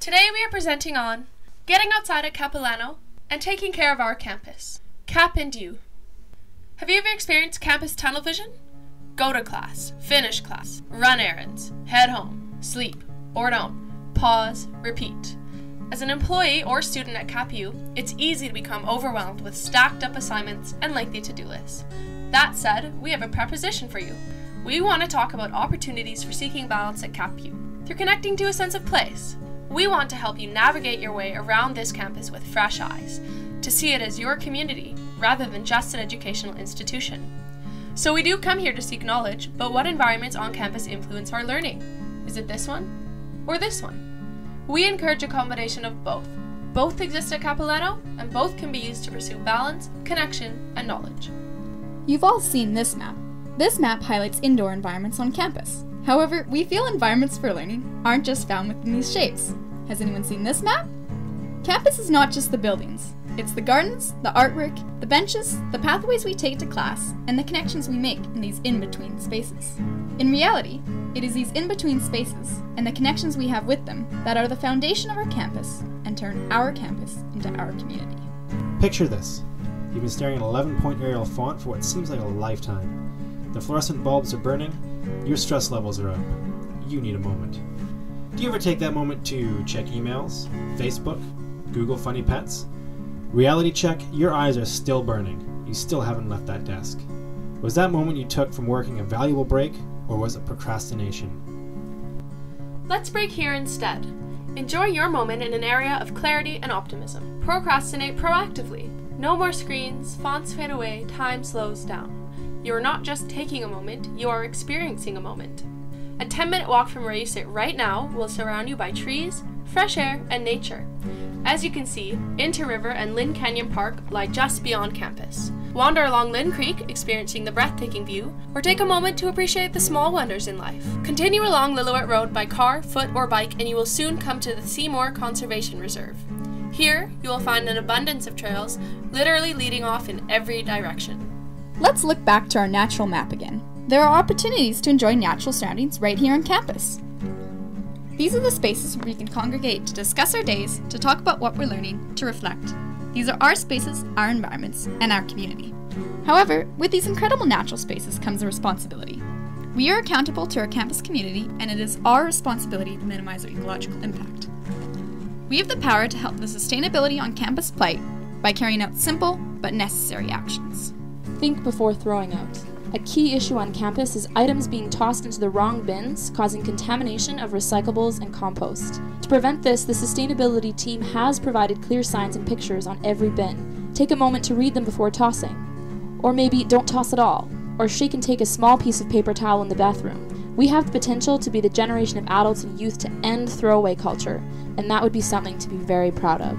Today we are presenting on getting outside at Capilano and taking care of our campus. Cap and you. Have you ever experienced campus tunnel vision? Go to class, finish class, run errands, head home, sleep, or don't, pause, repeat. As an employee or student at CapU, it's easy to become overwhelmed with stacked up assignments and lengthy to-do lists. That said, we have a proposition for you. We want to talk about opportunities for seeking balance at CapU through connecting to a sense of place. We want to help you navigate your way around this campus with fresh eyes, to see it as your community rather than just an educational institution. So we do come here to seek knowledge, but what environments on campus influence our learning? Is it this one or this one? We encourage a combination of both. Both exist at Capilano, and both can be used to pursue balance, connection, and knowledge. You've all seen this map. This map highlights indoor environments on campus. However, we feel environments for learning aren't just found within these shapes. Has anyone seen this map? Campus is not just the buildings. It's the gardens, the artwork, the benches, the pathways we take to class, and the connections we make in these in-between spaces. In reality, it is these in-between spaces and the connections we have with them that are the foundation of our campus and turn our campus into our community. Picture this. You've been staring at an 11-point Arial font for what seems like a lifetime. The fluorescent bulbs are burning, your stress levels are up. You need a moment. Do you ever take that moment to check emails, Facebook, Google Funny Pets? Reality check, your eyes are still burning. You still haven't left that desk. Was that moment you took from working a valuable break, or was it procrastination? Let's break here instead. Enjoy your moment in an area of clarity and optimism. Procrastinate proactively. No more screens, fonts fade away, time slows down. You are not just taking a moment, you are experiencing a moment. A 10-minute walk from where you sit right now will surround you by trees, fresh air, and nature. As you can see, Inter River and Lynn Canyon Park lie just beyond campus. Wander along Lynn Creek, experiencing the breathtaking view, or take a moment to appreciate the small wonders in life. Continue along Lillooet Road by car, foot, or bike, and you will soon come to the Seymour Conservation Reserve. Here, you will find an abundance of trails, literally leading off in every direction. Let's look back to our natural map again. There are opportunities to enjoy natural surroundings right here on campus. These are the spaces where we can congregate to discuss our days, to talk about what we're learning, to reflect. These are our spaces, our environments, and our community. However, with these incredible natural spaces comes a responsibility. We are accountable to our campus community, and it is our responsibility to minimize our ecological impact. We have the power to help the sustainability on campus plight by carrying out simple but necessary actions. Think before throwing out. A key issue on campus is items being tossed into the wrong bins, causing contamination of recyclables and compost. To prevent this, the sustainability team has provided clear signs and pictures on every bin. Take a moment to read them before tossing. Or maybe don't toss at all, or shake and take a small piece of paper towel in the bathroom. We have the potential to be the generation of adults and youth to end throwaway culture, and that would be something to be very proud of.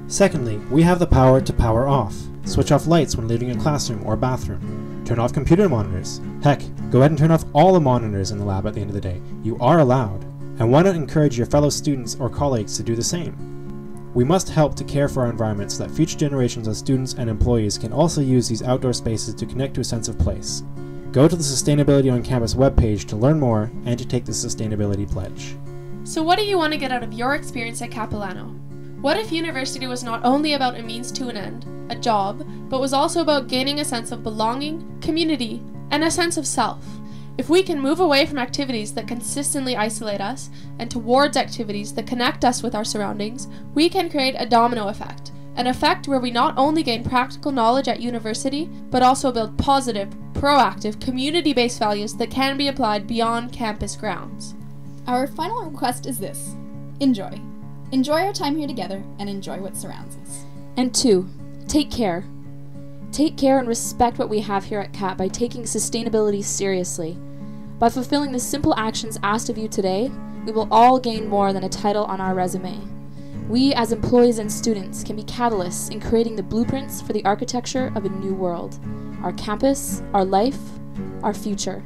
Secondly, we have the power to power off. Switch off lights when leaving a classroom or bathroom. Turn off computer monitors. Heck, go ahead and turn off all the monitors in the lab at the end of the day. You are allowed. And why not encourage your fellow students or colleagues to do the same? We must help to care for our environment so that future generations of students and employees can also use these outdoor spaces to connect to a sense of place. Go to the Sustainability on Campus webpage to learn more and to take the Sustainability Pledge. So what do you want to get out of your experience at Capilano? What if university was not only about a means to an end, a job, but was also about gaining a sense of belonging, community, and a sense of self? If we can move away from activities that consistently isolate us and towards activities that connect us with our surroundings, we can create a domino effect. An effect where we not only gain practical knowledge at university, but also build positive, proactive, community-based values that can be applied beyond campus grounds. Our final request is this: enjoy. Enjoy our time here together and enjoy what surrounds us. And 2, take care. Take care and respect what we have here at CAP by taking sustainability seriously. By fulfilling the simple actions asked of you today, we will all gain more than a title on our resume. We, as employees and students, can be catalysts in creating the blueprints for the architecture of a new world. Our campus, our life, our future.